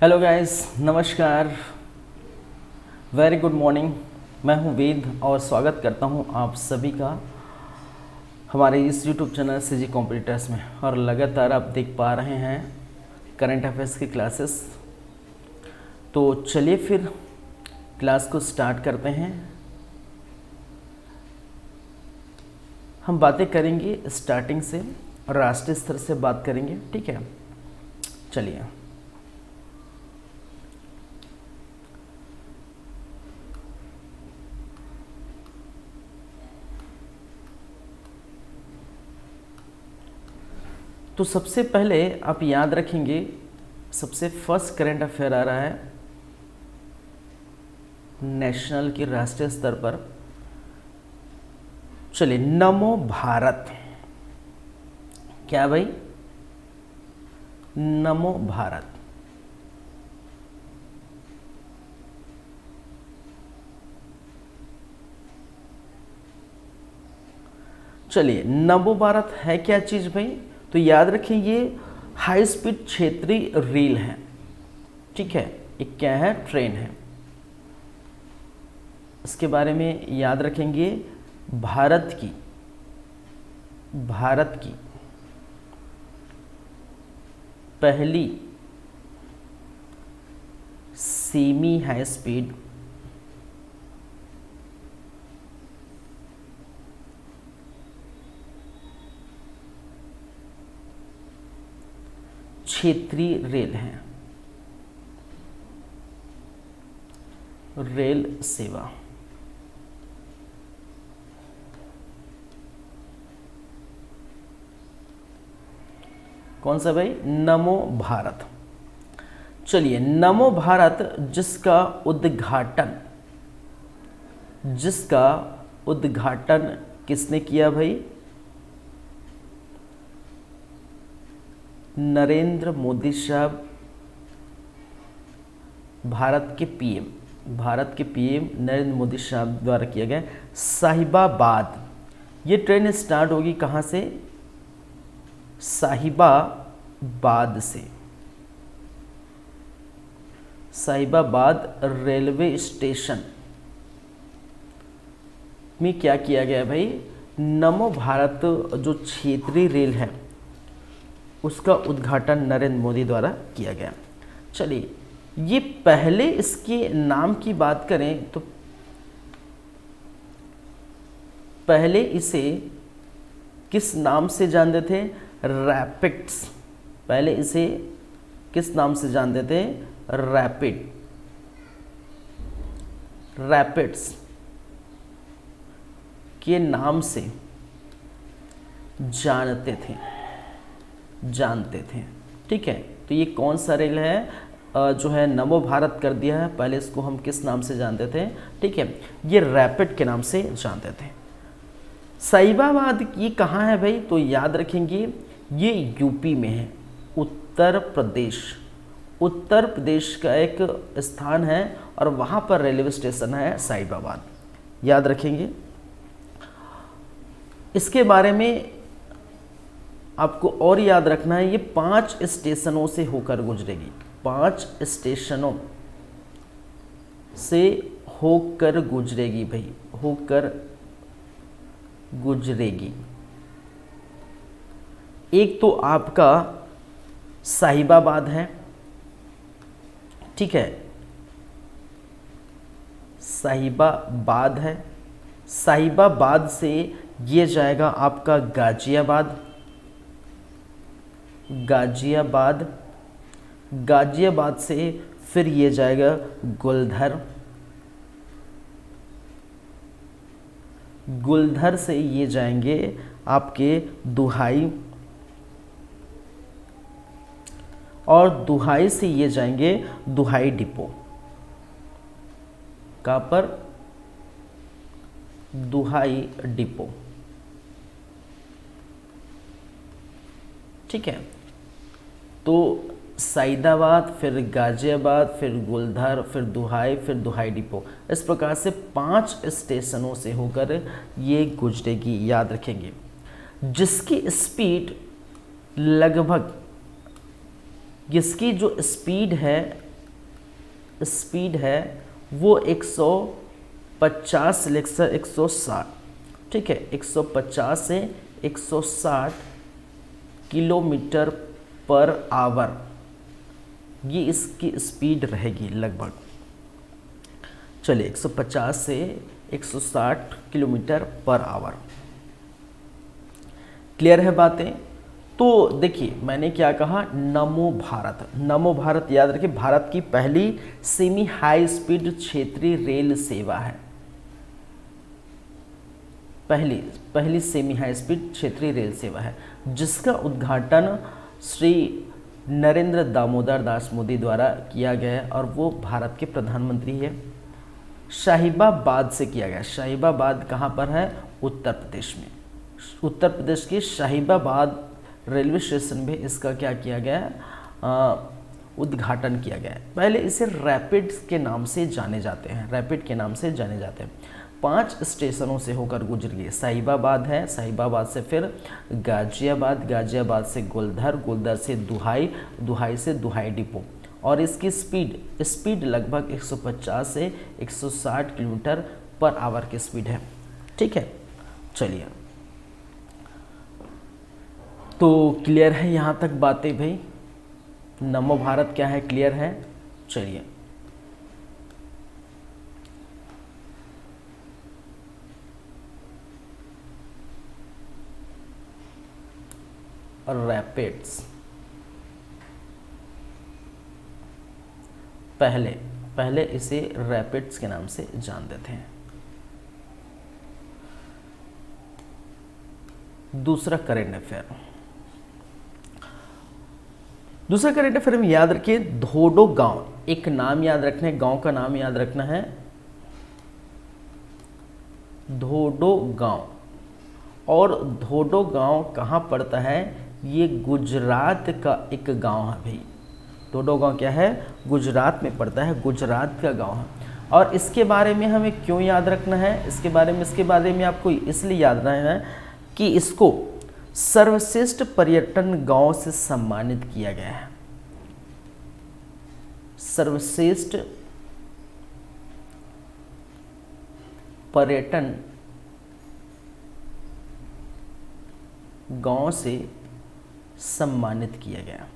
Hello guys, नमस्कार, very good morning. मैं हूं वेद और स्वागत करता हूं आप सभी का हमारे इस यूट्यूब चैनल सीजी कॉम्पिटिटर्स में। और लगातार आप देख पा रहे हैं करंट अफेयर्स की क्लासेस। तो चलिए फिर क्लास को स्टार्ट करते हैं। हम बातें करेंगे स्टार्टिंग से और राष्ट्रीय स्तर से बात करेंगे, ठीक है। चलिए तो सबसे पहले आप याद रखेंगे, सबसे फर्स्ट करंट अफेयर आ रहा है नेशनल की राष्ट्रीय स्तर पर। चलिए, नमो भारत। क्या भाई? नमो भारत। चलिए, नमो भारत है क्या चीज भाई? तो याद रखें, ये हाई स्पीड क्षेत्रीय रेल है, ठीक है। एक क्या है? ट्रेन है। इसके बारे में याद रखेंगे, भारत की पहली सेमी हाई स्पीड क्षेत्रीय रेल है, रेल सेवा। कौन सा भाई? नमो भारत। चलिए, नमो भारत जिसका उद्घाटन किसने किया भाई? नरेंद्र मोदी साहब, भारत के पीएम नरेंद्र मोदी साहब द्वारा किया गया। साहिबाबाद, ये ट्रेन स्टार्ट होगी कहाँ से? साहिबाबाद से। साहिबाबाद रेलवे स्टेशन में क्या किया गया भाई? नमो भारत जो क्षेत्रीय रेल है उसका उद्घाटन नरेंद्र मोदी द्वारा किया गया। चलिए, ये पहले इसके नाम की बात करें तो पहले इसे किस नाम से जानते थे? रैपिड्स। पहले इसे किस नाम से जानते थे? रैपिड्स के नाम से जानते थे, ठीक है। तो ये कौन सा रेल है जो है नमो भारत कर दिया है? पहले इसको हम किस नाम से जानते थे? ठीक है, ये रैपिड के नाम से जानते थे। साहिबाबाद ये कहाँ है भाई? तो याद रखेंगे, ये यूपी में है, उत्तर प्रदेश का एक स्थान है और वहाँ पर रेलवे स्टेशन है साहिबाबाद। याद रखेंगे। इसके बारे में आपको और याद रखना है, ये 5 स्टेशनों से होकर गुजरेगी। 5 स्टेशनों से होकर गुजरेगी भाई, होकर गुजरेगी। एक तो आपका साहिबाबाद है, ठीक है, साहिबाबाद है। साहिबाबाद से ये जाएगा आपका गाजियाबाद से फिर ये जाएगा गुलधर से ये जाएंगे आपके दुहाई, और दुहाई से ये जाएंगे दुहाई डिपो। कहाँ पर? दुहाई डिपो, ठीक है। तो सईदाबाद, फिर गाजियाबाद, फिर गुलधर, फिर दुहाई डिपो, इस प्रकार से 5 स्टेशनों से होकर ये गुजरेगी। याद रखेंगे, जिसकी स्पीड लगभग, इसकी जो स्पीड है स्पीड है वो 150 से लेकर 160, ठीक है, 150 से 160 किलोमीटर पर आवर, ये इसकी स्पीड रहेगी लगभग। चलिए 150 से 160 किलोमीटर पर आवर। क्लियर है बातें? तो देखिए मैंने क्या कहा, नमो भारत। नमो भारत याद रखिए, भारत की पहली सेमी हाई स्पीड क्षेत्रीय रेल सेवा है। पहली सेमी हाई स्पीड क्षेत्रीय रेल सेवा है, जिसका उद्घाटन श्री नरेंद्र दामोदर दास मोदी द्वारा किया गया है, और वो भारत के प्रधानमंत्री है। शाहीबाबाद से किया गया। शाहीबाबाद कहाँ पर है? उत्तर प्रदेश में। उत्तर प्रदेश के शाहीबाबाद रेलवे स्टेशन में इसका क्या किया गया, उद्घाटन किया गया है। पहले इसे रैपिड के नाम से जाने जाते हैं, रैपिड के नाम से जाने जाते हैं। 5 स्टेशनों से होकर गुजर गई। शाहीबाबाद है, शाहीबाबाद से फिर गाजियाबाद, गाजियाबाद से गोलधर, गोलधर से दुहाई, दुहाई से दुहाई डिपो, और इसकी स्पीड लगभग 150 से 160 किलोमीटर पर आवर की स्पीड है। ठीक है, चलिए तो क्लियर है यहाँ तक बातें भाई? नमो भारत क्या है, क्लियर है? चलिए रैपिड्स, पहले इसे रैपिड्स के नाम से जानते थे। दूसरा करंट अफेयर, में याद रखिए धोडो गांव, एक नाम याद रखना है, गांव का नाम याद रखना है, धोडो गांव। और धोडो गांव कहाँ पड़ता है? ये गुजरात का एक गांव है भाई। धोडो गांव क्या है? गुजरात में पड़ता है, गुजरात का गांव है। और इसके बारे में हमें क्यों याद रखना है? इसके बारे में आपको इसलिए याद रखना है कि इसको सर्वश्रेष्ठ पर्यटन गांव से सम्मानित किया गया है। सर्वश्रेष्ठ पर्यटन गांव से सम्मानित किया गया।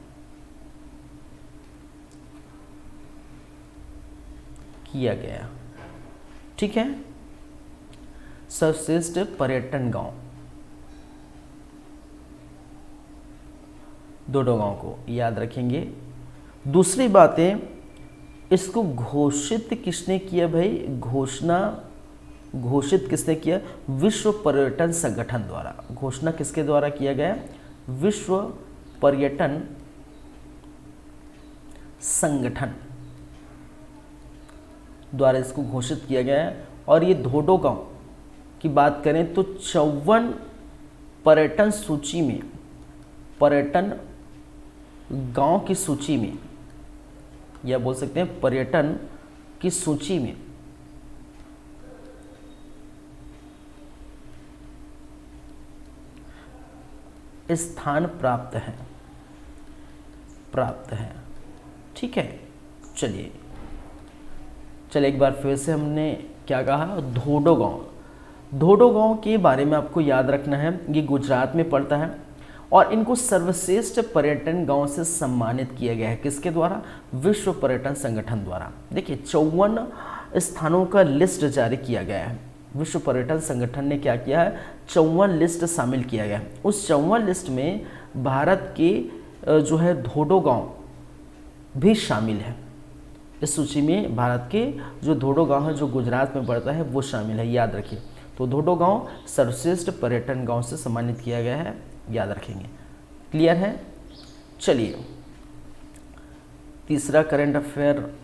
ठीक है, सर्वश्रेष्ठ पर्यटन गांव धोडो गांव को याद रखेंगे। दूसरी बातें, इसको घोषित किसने किया भाई? घोषित किसने किया? विश्व पर्यटन संगठन द्वारा। घोषणा किसके द्वारा किया गया? विश्व पर्यटन संगठन द्वारा इसको घोषित किया गया है। और ये धोडो गांव की बात करें तो 54 पर्यटन सूची में, पर्यटन गांव की सूची में, या बोल सकते हैं पर्यटन की सूची में स्थान प्राप्त है। ठीक है, चलिए एक बार फिर से हमने क्या कहा? धोडो गांव के बारे में आपको याद रखना है। ये गुजरात में पड़ता है और इनको सर्वश्रेष्ठ पर्यटन गांव से सम्मानित किया गया है। किसके द्वारा? विश्व पर्यटन संगठन द्वारा। देखिए 54 स्थानों का लिस्ट जारी किया गया है। विश्व पर्यटन संगठन ने क्या किया है? 54 लिस्ट शामिल किया गया है। उस 54 लिस्ट में भारत के जो है धोडो गांव भी शामिल है। इस सूची में भारत के जो धोडो गांव है जो गुजरात में पड़ता है वो शामिल है, याद रखिए। तो धोडो गांव सर्वश्रेष्ठ पर्यटन गांव से सम्मानित किया गया है, याद रखेंगे। क्लियर है? चलिए तीसरा करंट अफेयर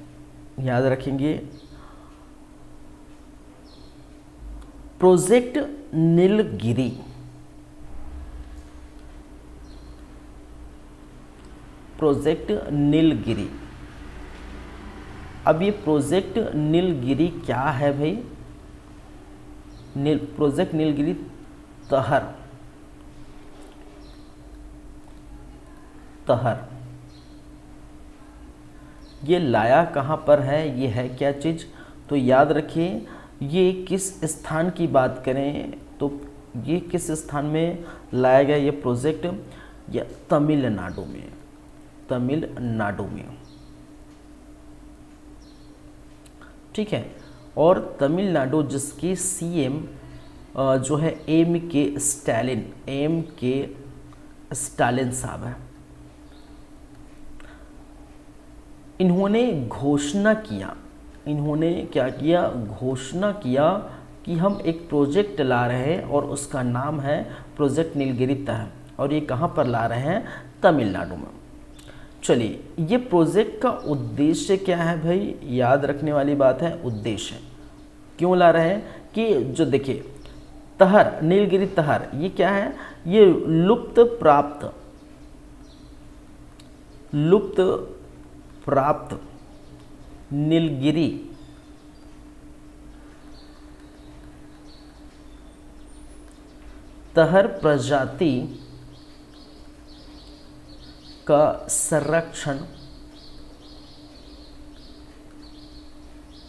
याद रखेंगे, प्रोजेक्ट नीलगिरी। अब ये प्रोजेक्ट नीलगिरी क्या है भाई? प्रोजेक्ट नीलगिरी ये लाया कहाँ पर है, ये है क्या चीज़, तो याद रखिए ये किस स्थान की बात करें तो ये किस स्थान में लाया गया ये प्रोजेक्ट, या तमिलनाडु में, तमिलनाडु में, ठीक है। और तमिलनाडु जिसकी सीएम जो है एम के स्टालिन साहब है। इन्होंने घोषणा किया, इन्होंने क्या किया, घोषणा किया कि हम एक प्रोजेक्ट ला रहे हैं और उसका नाम है प्रोजेक्ट नीलगिरी तहर, और ये कहाँ पर ला रहे हैं, तमिलनाडु में। चलिए, ये प्रोजेक्ट का उद्देश्य क्या है भाई, याद रखने वाली बात है, उद्देश्य क्यों ला रहे हैं कि जो देखिए तहर, नीलगिरी तहर, ये क्या है, ये लुप्त प्राप्त नीलगिरी तहर प्रजाति का संरक्षण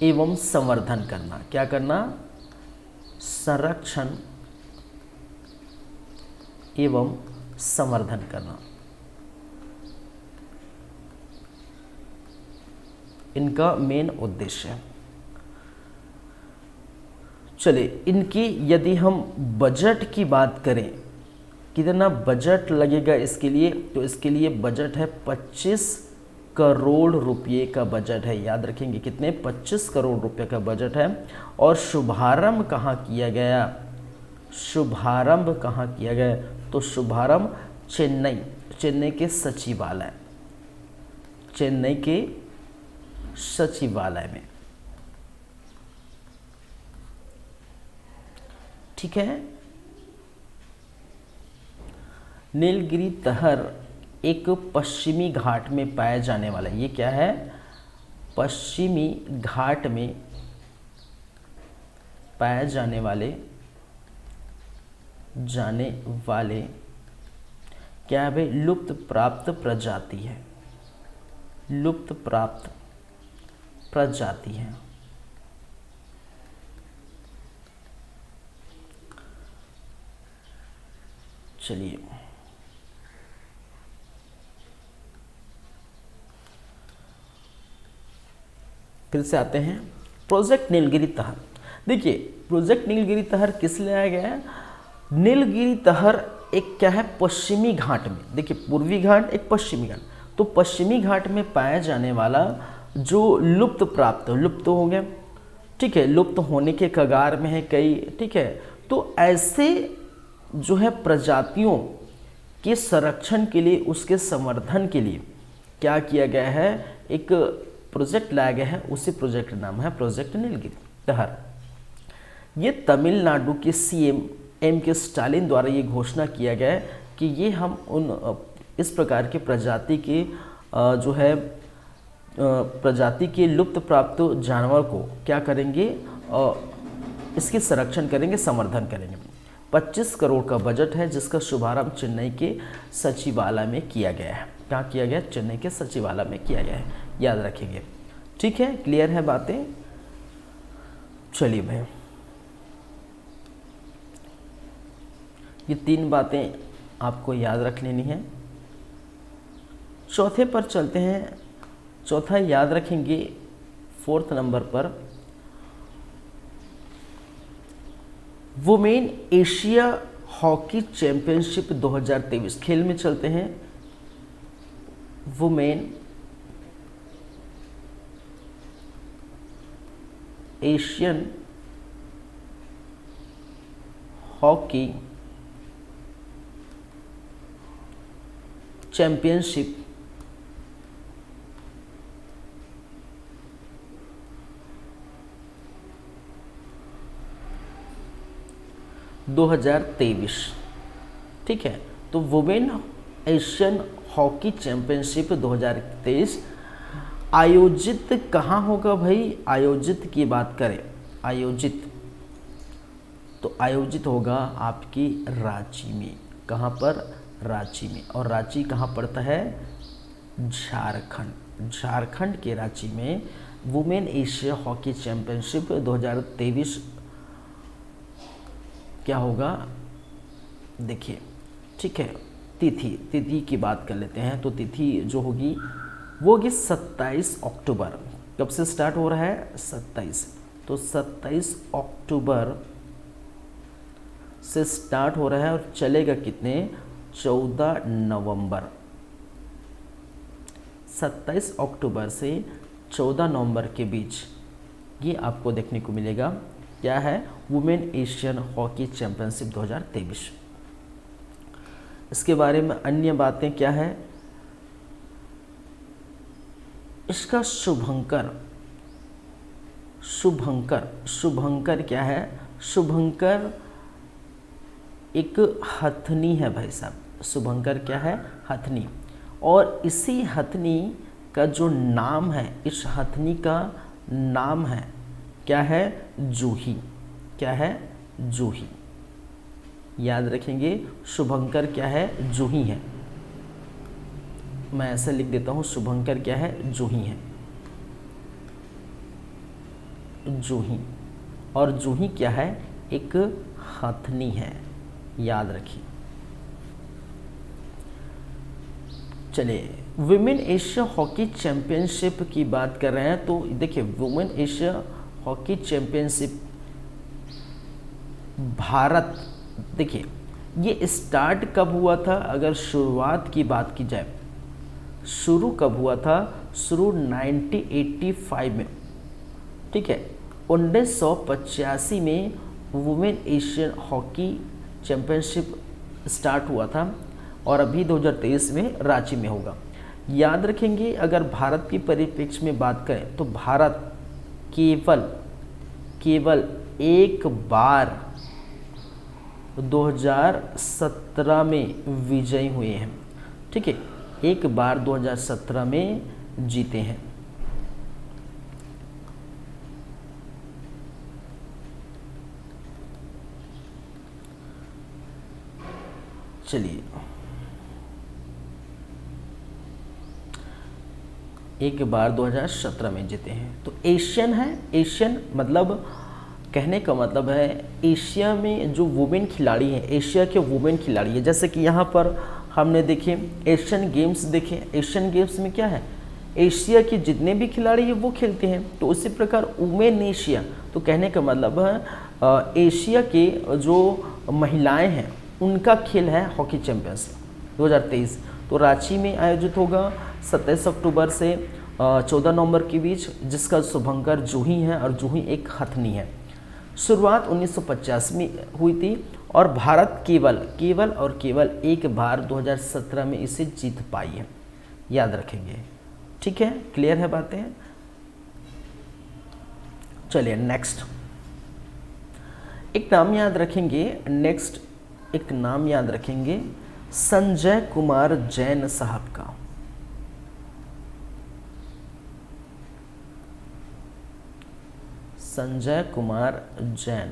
एवं संवर्धन करना। क्या करना, संरक्षण एवं संवर्धन करना, इनका मेन उद्देश्य है। चलिए, इनकी यदि हम बजट की बात करें, कितना बजट लगेगा इसके लिए, तो इसके लिए बजट है 25 करोड़ रुपये का बजट है। याद रखेंगे कितने, 25 करोड़ रुपये का बजट है। और शुभारंभ कहाँ किया गया, शुभारंभ कहाँ किया गया, तो शुभारंभ चेन्नई के सचिवालय, चेन्नई के सचिवालय में, ठीक है। नीलगिरी तहर एक पश्चिमी घाट में पाया जाने वाला, ये क्या है, पश्चिमी घाट में पाया जाने वाले क्या है भाई, लुप्त प्राप्त प्रजाति है, लुप्त प्राप्त प्रजाति है। चलिए, फिर से आते हैं प्रोजेक्ट नीलगिरी तहर। देखिए, प्रोजेक्ट नीलगिरी तहर किस लिए लाया गया है, नीलगिरी तहर एक क्या है, पश्चिमी घाट में, देखिए पूर्वी घाट एक पश्चिमी घाट, तो पश्चिमी घाट में पाया जाने वाला जो लुप्त हो गया, ठीक है, लुप्त होने के कगार में है कई, ठीक है। तो ऐसे जो है प्रजातियों के संरक्षण के लिए, उसके संवर्धन के लिए क्या किया गया है, एक प्रोजेक्ट लाया गया है, उसी प्रोजेक्ट का नाम है प्रोजेक्ट नीलगिरी तहर। ये तमिलनाडु के सीएम एम के स्टालिन द्वारा ये घोषणा किया गया है कि ये हम इस प्रकार के प्रजाति के जो है प्रजाति के लुप्त प्राप्त जानवर को क्या करेंगे, इसके संरक्षण करेंगे, संवर्धन करेंगे। 25 करोड़ का बजट है जिसका शुभारंभ चेन्नई के सचिवालय में किया गया है। कहाँ किया गया, चेन्नई के सचिवालय में किया गया है, याद रखेंगे, ठीक है। क्लियर है बातें, चलिए भाई, ये 3 बातें आपको याद रख लेनी है। चौथे पर चलते हैं। चौथा याद रखेंगे 4th नंबर पर, वुमेन एशिया हॉकी चैंपियनशिप 2023। खेल में चलते हैं, वुमेन एशियन हॉकी चैंपियनशिप 2023, ठीक है। तो वुमेन एशियन हॉकी चैंपियनशिप 2023 आयोजित कहाँ होगा भाई, आयोजित की बात करें, आयोजित तो आयोजित होगा आपकी रांची में। कहाँ पर, रांची में। और रांची कहाँ पड़ता है, झारखंड के रांची में वुमेन एशिया हॉकी चैंपियनशिप 2023 क्या होगा देखिए, ठीक है। तिथि की बात कर लेते हैं। तो तिथि जो होगी वो होगी 27 अक्टूबर। कब से स्टार्ट हो रहा है? 27। तो 27 अक्टूबर से स्टार्ट हो रहा है और चलेगा कितने? 14 नवंबर। 27 अक्टूबर से 14 नवंबर के बीच ये आपको देखने को मिलेगा। क्या है? Women Asian hockey championship 2023। इसके बारे में अन्य बातें क्या है? इसका शुभंकर क्या है? शुभंकर एक हथनी है भाई साहब। शुभंकर क्या है? हथनी। और इसी हथनी का जो नाम है, इस हथनी का नाम है क्या है? जूही। क्या है? जूही। याद रखेंगे, शुभंकर क्या है? जूही है। मैं ऐसे लिख देता हूँ, शुभंकर क्या है? जूही है। जूही। और जूही क्या है? एक हथनी है। याद रखिए। चलिए, वुमेन एशिया हॉकी चैंपियनशिप की बात कर रहे हैं। तो देखिए, women Asia hockey championship Bharat, देखिए ये स्टार्ट कब हुआ था? अगर शुरुआत की बात की जाए, शुरू कब हुआ था? शुरू 1985 में, ठीक है। 1985 में women Asian hockey championship start हुआ था और अभी 2023 में रांची में होगा। याद रखेंगे, अगर भारत की परिप्रेक्ष्य में बात करें तो भारत केवल एक बार 2017 में विजयी हुए हैं, ठीक है। एक बार 2017 में जीते हैं। चलिए, एक बार 2017 में जीते हैं। तो एशियन है। एशियन मतलब, कहने का मतलब है एशिया में जो वुमेन खिलाड़ी हैं, एशिया के वुमेन खिलाड़ी है। जैसे कि यहाँ पर हमने देखे एशियन गेम्स देखे। एशियन गेम्स में क्या है? एशिया के जितने भी खिलाड़ी हैं वो खेलते हैं। तो उसी प्रकार वुमेन एशिया, तो कहने का मतलब है एशिया के जो महिलाएं हैं उनका खेल है हॉकी चैंपियनशिप 2023। तो रांची में आयोजित होगा 27 अक्टूबर से 14 नवंबर के बीच, जिसका शुभंकर जूही है और जूही एक हथनी है। शुरुआत 1950 में हुई थी और भारत केवल एक बार 2017 में इसे जीत पाई है। याद रखेंगे, ठीक है। क्लियर है बातें? चलिए नेक्स्ट एक नाम याद रखेंगे, संजय कुमार जैन साहब का। संजय कुमार जैन,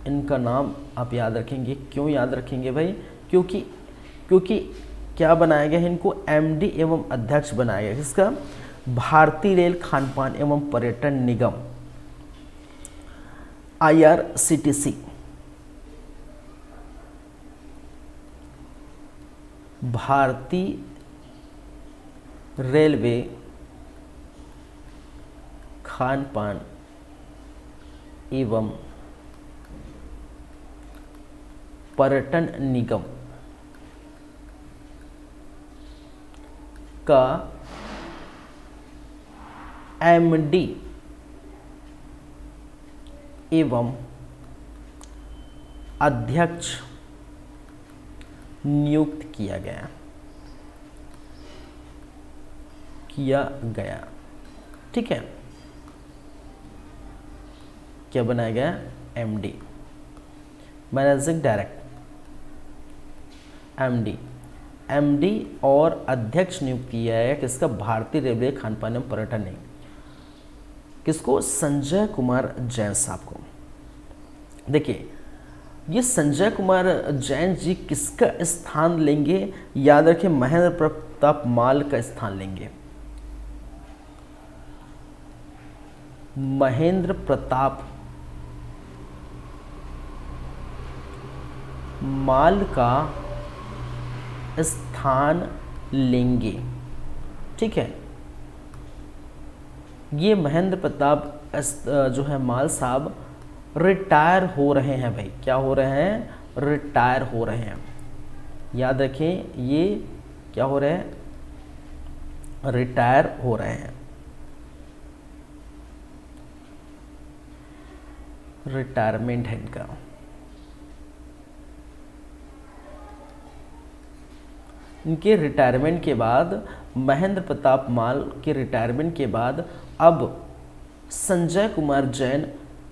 इनका नाम आप याद रखेंगे। क्यों याद रखेंगे भाई? क्योंकि क्या बनाया गया है? इनको एमडी एवं अध्यक्ष बनाया गया। किसका? भारतीय रेल खानपान एवं पर्यटन निगम, IRCTC। भारतीय रेलवे खानपान एवं पर्यटन निगम का MD एवं अध्यक्ष नियुक्त किया गया। ठीक है, क्या बनाया गया? MD, मैनेजिंग डायरेक्टर, MD और अध्यक्ष नियुक्त किया है किसका? भारतीय रेलवे खानपान एवं पर्यटन निगम। किसको? संजय कुमार जैन साहब को। देखिए, ये संजय कुमार जैन जी किसका स्थान लेंगे? याद रखें, महेंद्र प्रताप प्रताप माल का स्थान लेंगे? महेंद्र प्रताप माल का स्थान लेंगे। ठीक है, ये महेंद्र प्रताप जो है माल साहब रिटायर हो रहे हैं भाई। क्या हो रहे हैं? रिटायर हो रहे हैं। याद रखें, ये क्या हो रहे हैं? रिटायर हो रहे हैं। रिटायरमेंट है इनका। इनके रिटायरमेंट के बाद, महेंद्र प्रताप माल के रिटायरमेंट के बाद अब संजय कुमार जैन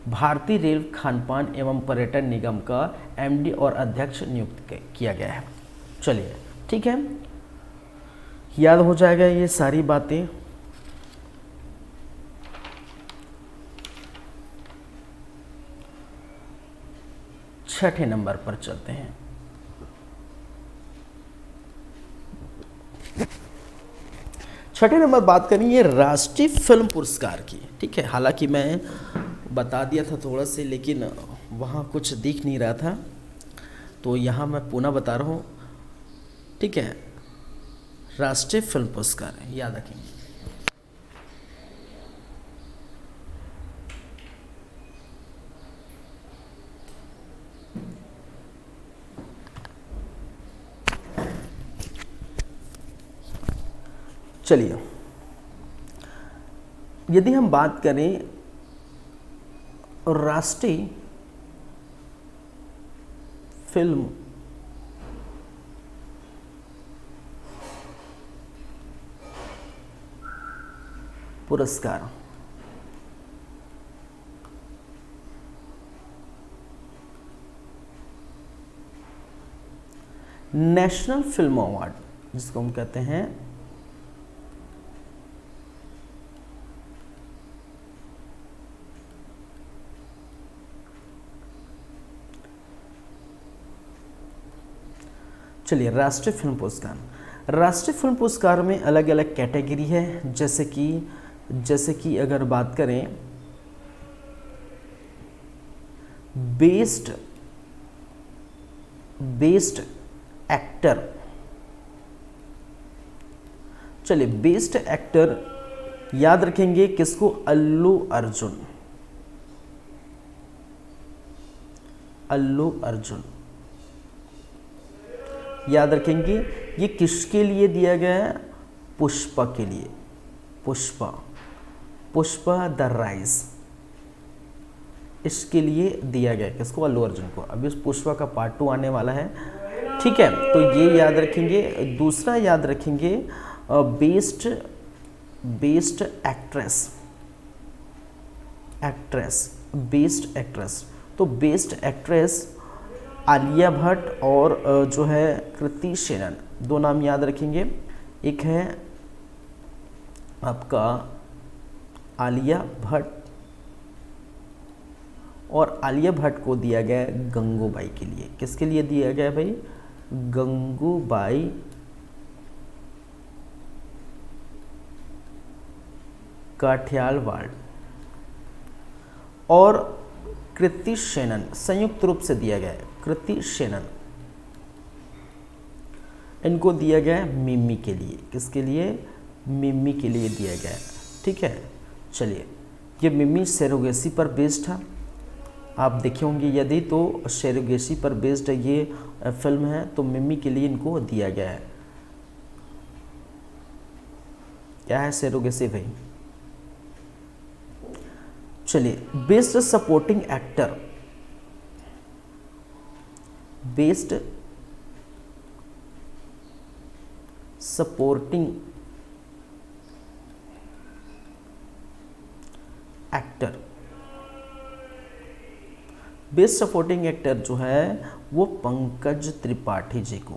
भारतीय रेल खानपान एवं पर्यटन निगम का एमडी और अध्यक्ष नियुक्त किया गया है। चलिए, ठीक है, याद हो जाएगा ये सारी बातें। छठे नंबर पर चलते हैं। छठे नंबर बात करेंगे राष्ट्रीय फिल्म पुरस्कार की। ठीक है, हालांकि मैं बता दिया था थोड़ा से, लेकिन वहाँ कुछ दिख नहीं रहा था, तो यहाँ मैं पुनः बता रहा हूँ। ठीक है, राष्ट्रीय फिल्म पुरस्कार याद रखेंगे। चलिए, यदि हम बात करें राष्ट्रीय फिल्म पुरस्कार, नेशनल फिल्म अवार्ड जिसको हम कहते हैं चलिए, राष्ट्रीय फिल्म पुरस्कार। राष्ट्रीय फिल्म पुरस्कार में अलग अलग कैटेगरी है, जैसे कि अगर बात करें बेस्ट एक्टर। चलिए, बेस्ट एक्टर याद रखेंगे किसको? अल्लू अर्जुन। अल्लू अर्जुन याद रखेंगे। ये किसके लिए दिया गया है? पुष्पा के लिए। पुष्पा द राइज, इसके लिए दिया गया। किसको? अल्लू अर्जुन को। अभी उस पुष्पा का पार्ट 2 आने वाला है। ठीक है, तो ये याद रखेंगे। दूसरा याद रखेंगे बेस्ट एक्ट्रेस। तो बेस्ट एक्ट्रेस आलिया भट्ट और जो है कृति शेनन, दो नाम याद रखेंगे। एक है आपका आलिया भट्ट, और आलिया भट्ट को दिया गया है गंगूबाई के लिए। किसके लिए दिया गया भाई? गंगूबाई काठियावाड़। और कृति शेनन संयुक्त रूप से दिया गया है। कृति शेनन, इनको दिया गया है मिमी के लिए। किसके लिए? मिमी के लिए दिया गया है। ठीक है, चलिए, ये मिमी सेरोगेसी पर बेस्ड था। आप देखे होंगे, यदि तो सेरोगेसी पर बेस्ड ये फिल्म है, तो मिमी के लिए इनको दिया गया है। क्या है सेरोगेसी भाई? चलिए, best supporting actor. Best supporting actor. Best supporting actor जो है वो पंकज त्रिपाठी जी को।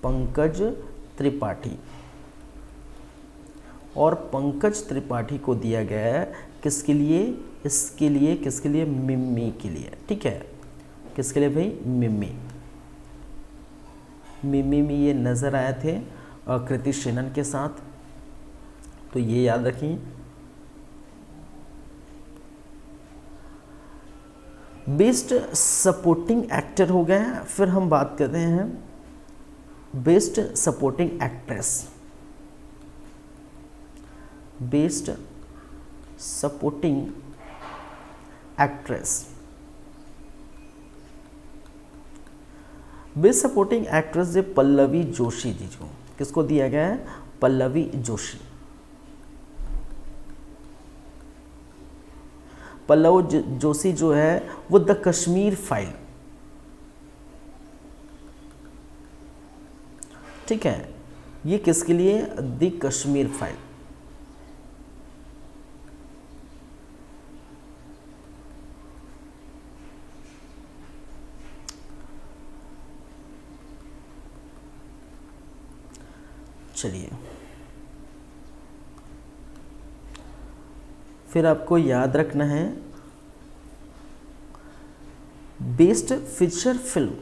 पंकज त्रिपाठी, और पंकज त्रिपाठी को दिया गया है किसके लिए? इसके लिए, किसके लिए? मिमी के लिए। ठीक है, किसके लिए भाई? मिमी में ये नज़र आए थे, कृति सेनन के साथ, तो ये याद रखिए। बेस्ट सपोर्टिंग एक्टर हो गया। फिर हम बात करते हैं best supporting actress. Best supporting actress. Best supporting actress जो पल्लवी जोशी जी को, किसको दिया गया है? पल्लवी जोशी। पल्लवी जोशी जो है वो द कश्मीर फाइल, ठीक है, ये किसके लिए? The Kashmir file. चलिए, फिर आपको याद रखना है best feature film.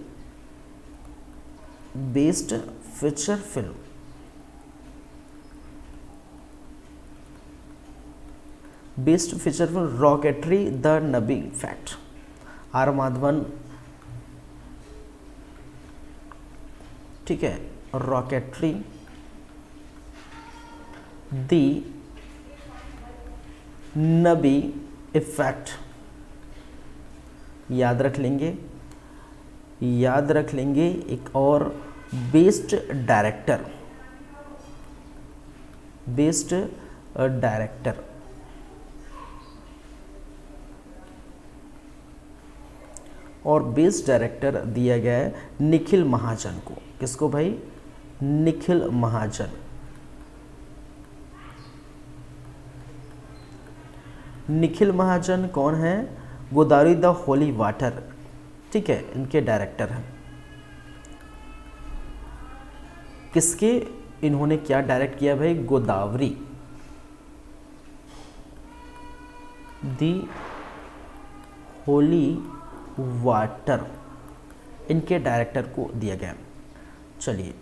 Best feature film. Best feature film rocketry the Nabi fact, are Madhavan, ठीक है, रॉकेटरी दी नबी इफेक्ट, याद रख लेंगे, याद रख लेंगे। एक और बेस्ट डायरेक्टर, बेस्ट डायरेक्टर, और बेस्ट डायरेक्टर दिया गया है निखिल महाजन को। किसको भाई? निखिल महाजन। निखिल महाजन कौन है? गोदावरी द होली वाटर, ठीक है, इनके डायरेक्टर हैं। किसके इन्होंने क्या डायरेक्ट किया भाई? गोदावरी दी होली वाटर, इनके डायरेक्टर को दिया गया। चलिए,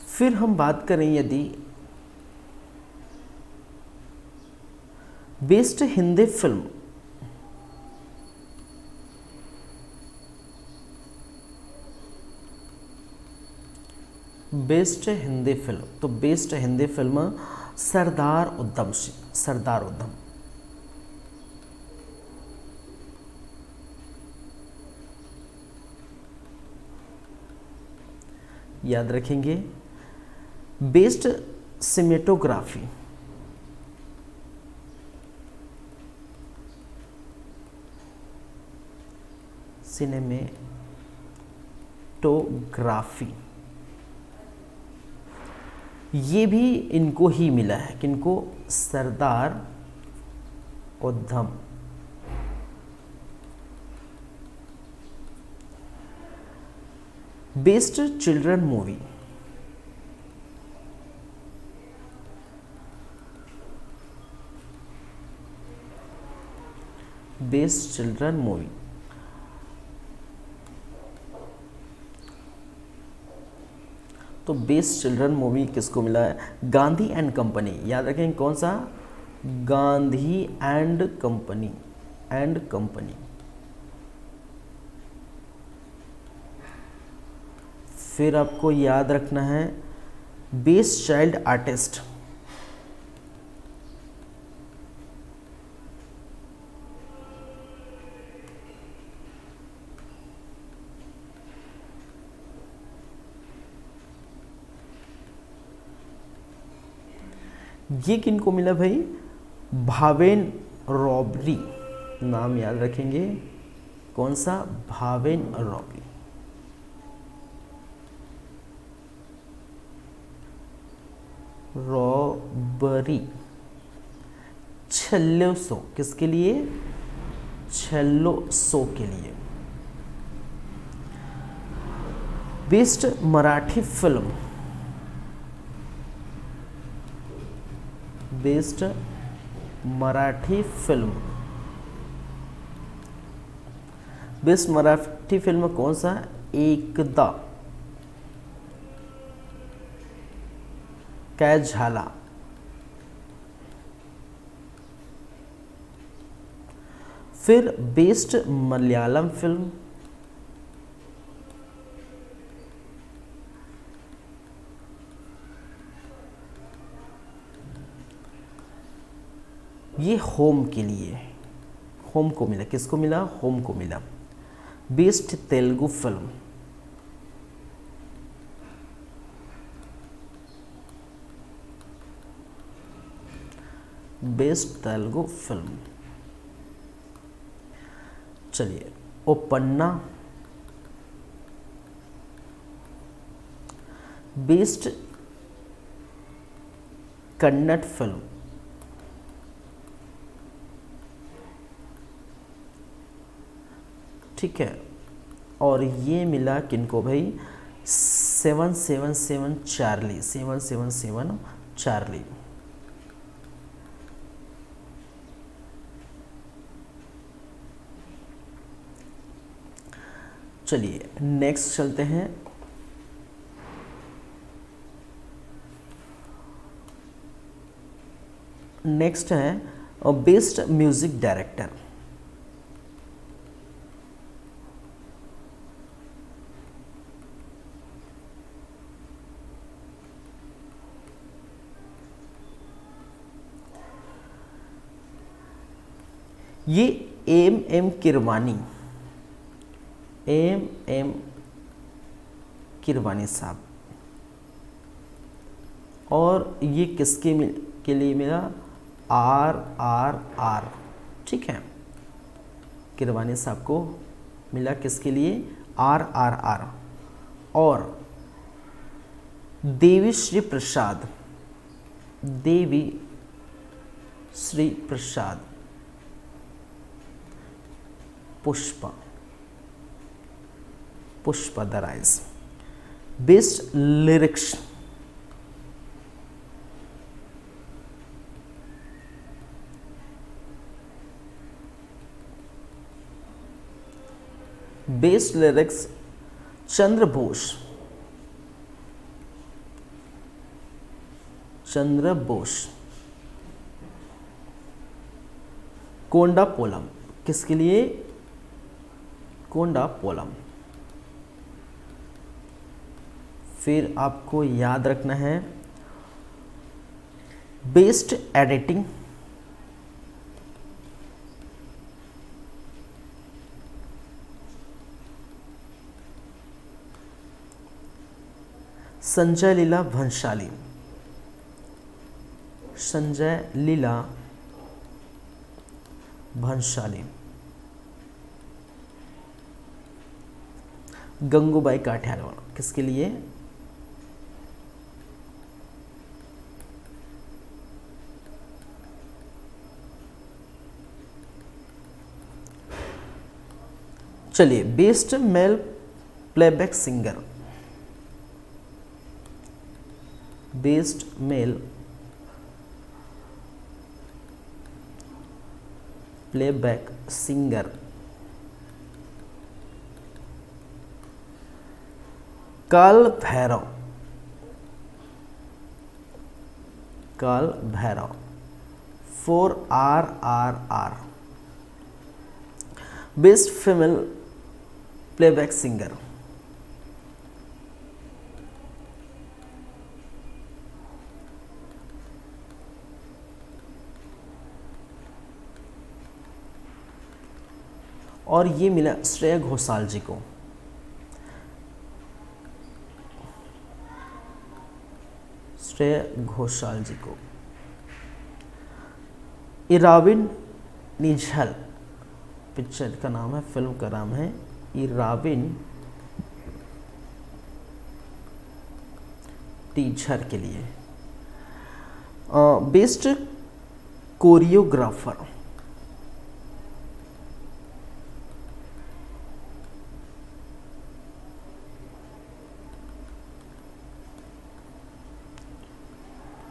फिर हम बात करें यदि best Hindi film, best Hindi film, तो बेस्ट हिंदी फिल्म सरदार उधम सिंह, सरदार उधम। याद रखेंगे। बेस्ट सिनेमेटोग्राफी, सिनेमेटोग्राफी, ये भी इनको ही मिला है। किनको? Sardar Udham. Best children movie, best children movie, तो बेस्ट चिल्ड्रन मूवी किसको मिला है? Gandhi and company. याद रखें कौन सा? Gandhi and company, and company. फिर आपको याद रखना है बेस्ट चाइल्ड आर्टिस्ट, ये किनको मिला भाई? भावेन रॉबरी, नाम याद रखेंगे। कौन सा? भावेन रॉबरी। रॉबरी, छल्लो सो, किसके लिए? छल्लो सो के लिए। Best Marathi film, best Marathi film, best Marathi film कौन सा है? एकदा काय झाला। फिर बेस्ट मलयालम फिल्म, ये होम के लिए, होम को मिला, किसको मिला? होम को मिला। Best Telugu film, best Telugu film, चलिए ओपन्ना। बेस्ट कन्नड़ फिल्म, ठीक है, और ये मिला किनको भाई? 777 चार्ली, 777 चार्ली। चलिए नेक्स्ट चलते हैं। नेक्स्ट है बेस्ट म्यूजिक डायरेक्टर, ये एम किरवानी, एम किरवानी साहब। और ये किसके के लिए मिला? RRR, ठीक है, किरवानी साहब को मिला किसके लिए? RRR। और Devi Shri Prasad, Devi Shri Prasad, Pushpa, Pushpa the rise. Best lyrics, best lyrics Chandra Bose, Chandra Bose. Konda Polam, किसके लिए? कोंडा पोलम। फिर आपको याद रखना है बेस्ट एडिटिंग, संजय लीला भंसाली, संजय लीला भंसाली। गंगूबाई काठियावाड़, किसके लिए? चलिए best male playback singer, best male playback singer, Kaal Bhairav, Kaal Bhairav. 4RRR। Best female playback singer, और ये मिला श्रेया घोषाल जी को। श्रेया घोषाल जी को। इराविन निझल, पिक्चर का नाम है, फिल्म का नाम है इराविन टीचर के लिए। बेस्ट कोरियोग्राफर,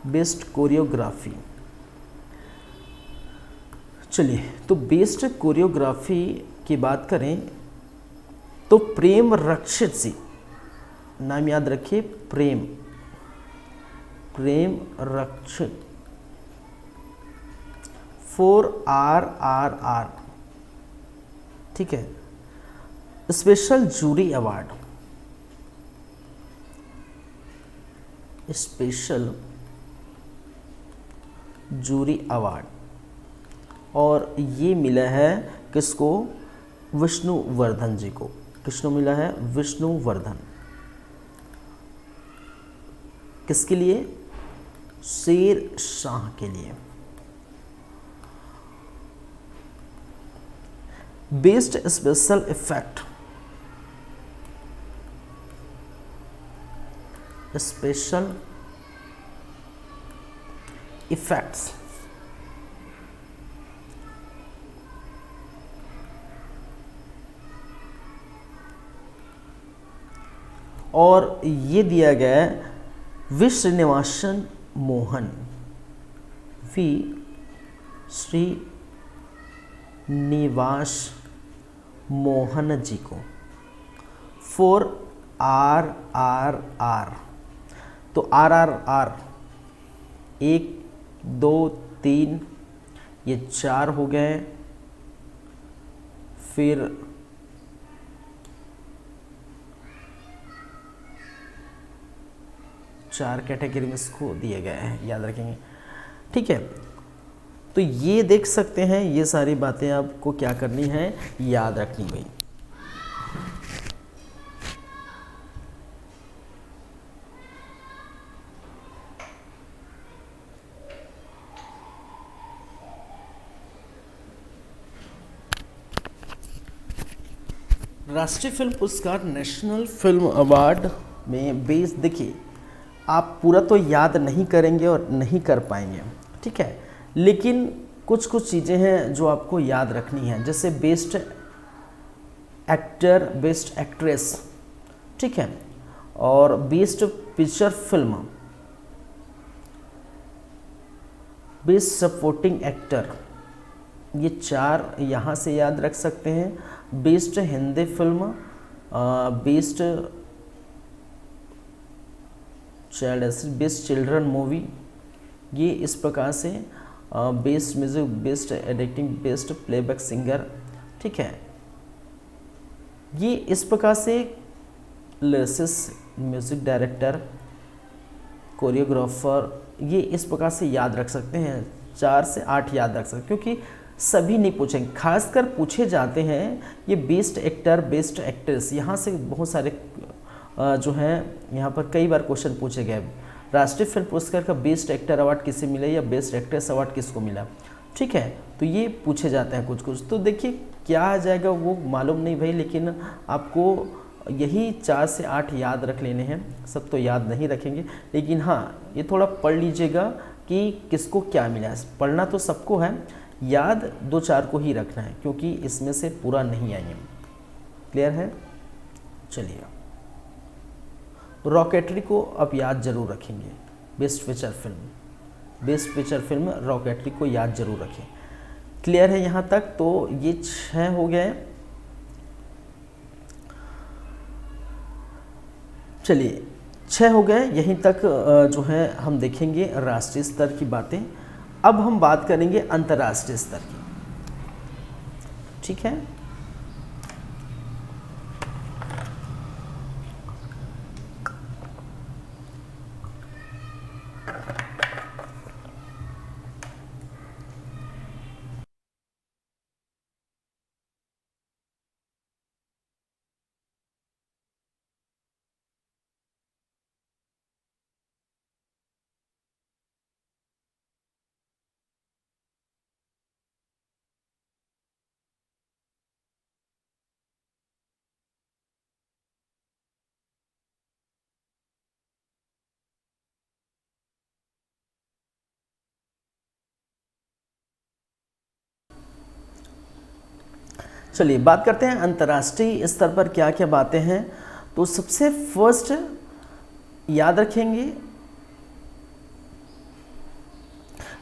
बेस्ट कोरियोग्राफी चलिए, तो बेस्ट कोरियोग्राफी की बात करें तो प्रेम रक्षित जी, नाम याद रखिए, प्रेम रक्षित, 4RRR, ठीक है। Special jury award, special jury award, और ये मिला है किसको? विष्णुवर्धन जी को। किसको मिला है? विष्णुवर्धन। किसके लिए? शेर शाह के लिए। Best special effect, special effects, और ये दिया गया है वी श्रीनिवासन मोहन, वी श्रीनिवास मोहन जी को, 4RRR। तो RRR 1 2 3 ये 4 हो गए, फिर चार कैटेगरी में इसको दिए गए हैं, याद रखेंगे, ठीक है। तो ये देख सकते हैं, ये सारी बातें आपको क्या करनी है? याद रखनी भाई। राष्ट्रीय फिल्म पुरस्कार, नेशनल फिल्म अवार्ड में बेस्ट, देखिए आप पूरा तो याद नहीं करेंगे और नहीं कर पाएंगे, ठीक है, लेकिन कुछ कुछ चीज़ें हैं जो आपको याद रखनी है, जैसे बेस्ट एक्टर, बेस्ट एक्ट्रेस, ठीक है, और best picture film, best supporting actor, ये 4 यहाँ से याद रख सकते हैं। Best Hindi film, best child, best children movie, ये इस प्रकार से, best music, best editing, best playback singer, ठीक है, ये इस प्रकार से लिरिसिस्ट, म्यूजिक डायरेक्टर, कोरियोग्राफर, ये इस प्रकार से याद रख सकते हैं। 4 से 8 याद रख सकते, क्योंकि सभी नहीं पूछेंगे, खासकर पूछे जाते हैं ये बेस्ट एक्टर, बेस्ट एक्ट्रेस, यहाँ से बहुत सारे जो हैं, यहाँ पर कई बार क्वेश्चन पूछे गए। राष्ट्रीय फिल्म पुरस्कार का बेस्ट एक्टर अवार्ड किसे मिला या बेस्ट एक्ट्रेस अवार्ड किसको मिला, ठीक है, तो ये पूछे जाते हैं कुछ कुछ। तो देखिए क्या आ जाएगा वो मालूम नहीं भाई, लेकिन आपको यही 4 से 8 याद रख लेने हैं, सब तो याद नहीं रखेंगे, लेकिन हाँ ये थोड़ा पढ़ लीजिएगा कि किसको क्या मिला है। पढ़ना तो सबको है, याद 2-4 को ही रखना है, क्योंकि इसमें से पूरा नहीं आएंगे। क्लियर है? चलिए, रॉकेटरी को अब याद जरूर रखेंगे। Best feature film, best feature film rocketry को याद जरूर रखें। क्लियर है यहाँ तक? तो ये 6 हो गए। चलिए 6 हो गए, यहीं तक जो है हम देखेंगे राष्ट्रीय स्तर की बातें। अब हम बात करेंगे अंतर्राष्ट्रीय स्तर की, ठीक है। चलिए बात करते हैं अंतर्राष्ट्रीय स्तर पर क्या क्या बातें हैं। तो सबसे फर्स्ट याद रखेंगे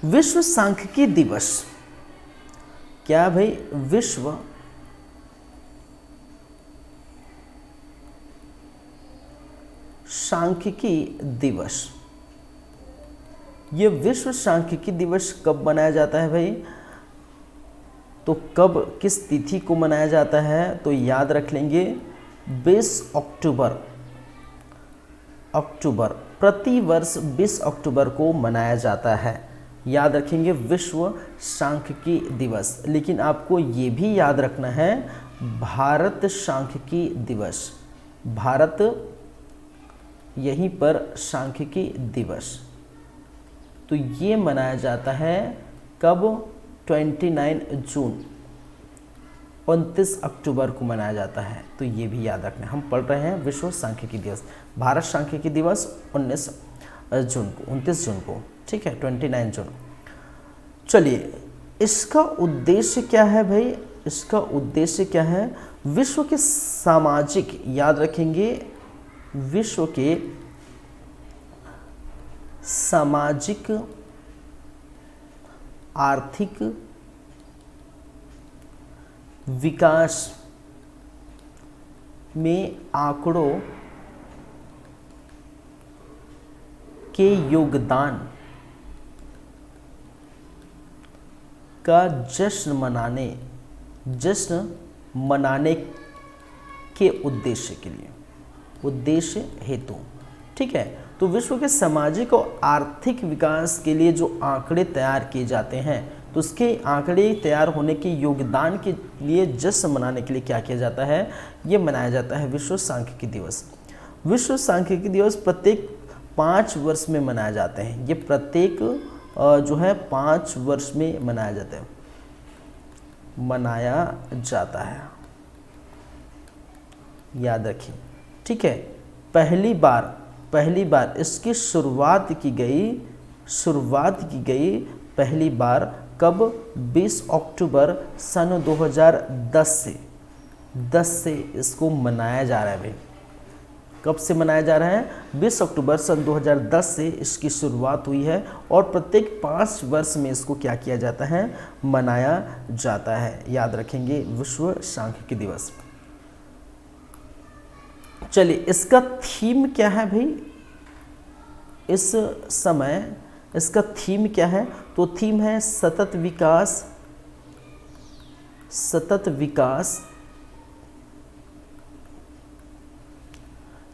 विश्व सांख्यिकी दिवस, क्या भाई? विश्व सांख्यिकी दिवस। ये विश्व सांख्यिकी दिवस कब मनाया जाता है भाई? तो कब, किस तिथि को मनाया जाता है? तो याद रख लेंगे 20 अक्टूबर। प्रति वर्ष 20 अक्टूबर को मनाया जाता है। याद रखेंगे विश्व सांख्यिकी दिवस। लेकिन आपको ये भी याद रखना है भारत सांख्यिकी दिवस। भारत यहीं पर सांख्यिकी दिवस, तो ये मनाया जाता है कब? 29 जून, 29 अक्टूबर को मनाया जाता है। तो ये भी याद रखना। हम पढ़ रहे हैं विश्व सांख्यिकी दिवस, भारत सांख्यिकी दिवस 29 जून को, ठीक है, 29 जून। चलिए, इसका उद्देश्य क्या है भाई? इसका उद्देश्य क्या है? विश्व के सामाजिक, याद रखेंगे, विश्व के सामाजिक, आर्थिक विकास में आंकड़ों के योगदान का जश्न मनाने के उद्देश्य के लिए, उद्देश्य हेतु, ठीक है। तो विश्व के सामाजिक और आर्थिक विकास के लिए जो आंकड़े तैयार किए जाते हैं, तो उसके आंकड़े तैयार होने के योगदान के लिए जश्न मनाने के लिए क्या किया जाता है? ये मनाया जाता है विश्व सांख्यिकी दिवस। विश्व सांख्यिकी दिवस प्रत्येक 5 वर्ष में मनाया जाते हैं। ये प्रत्येक जो है 5 वर्ष में मनाया जाता है, याद रखिए, ठीक है। पहली बार इसकी शुरुआत की गई पहली बार कब? 20 अक्टूबर सन 2010 से इसको मनाया जा रहा है भाई। कब से मनाया जा रहा है? 20 अक्टूबर सन 2010 से इसकी शुरुआत हुई है और प्रत्येक 5 वर्ष में इसको क्या किया जाता है? मनाया जाता है। याद रखेंगे विश्व सांख्यिकी दिवस। चलिए, इसका थीम क्या है भाई? इस समय इसका थीम क्या है? तो थीम है सतत विकास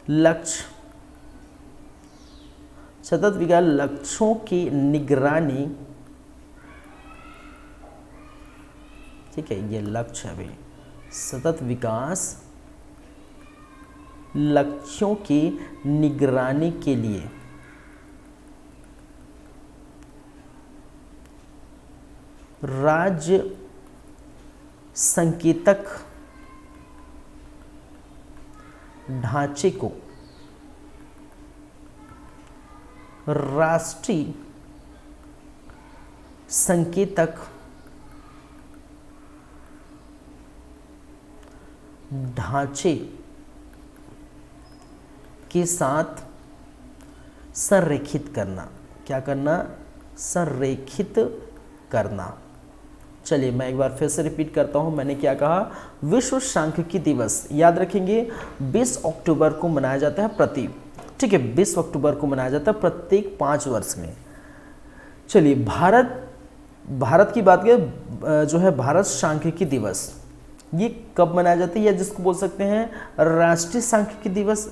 लक्ष्य, सतत विकास लक्ष्यों की निगरानी, ठीक है, ये लक्ष्य है भाई। सतत विकास लक्ष्यों की निगरानी के लिए राज्य संकेतक ढांचे को राष्ट्रीय संकेतक ढांचे के साथ संरेखित करना। क्या करना? संरेखित करना। चलिए, मैं एक बार फिर से रिपीट करता हूं। मैंने क्या कहा? विश्व सांख्यिकी दिवस, याद रखेंगे, 20 अक्टूबर को मनाया जाता है ठीक है, 20 अक्टूबर को मनाया जाता है प्रत्येक 5 वर्ष में। चलिए, भारत की बात करें, जो है भारत सांख्यिकी दिवस, ये कब मनाया जाता है? या जिसको बोल सकते हैं राष्ट्रीय सांख्यिकी दिवस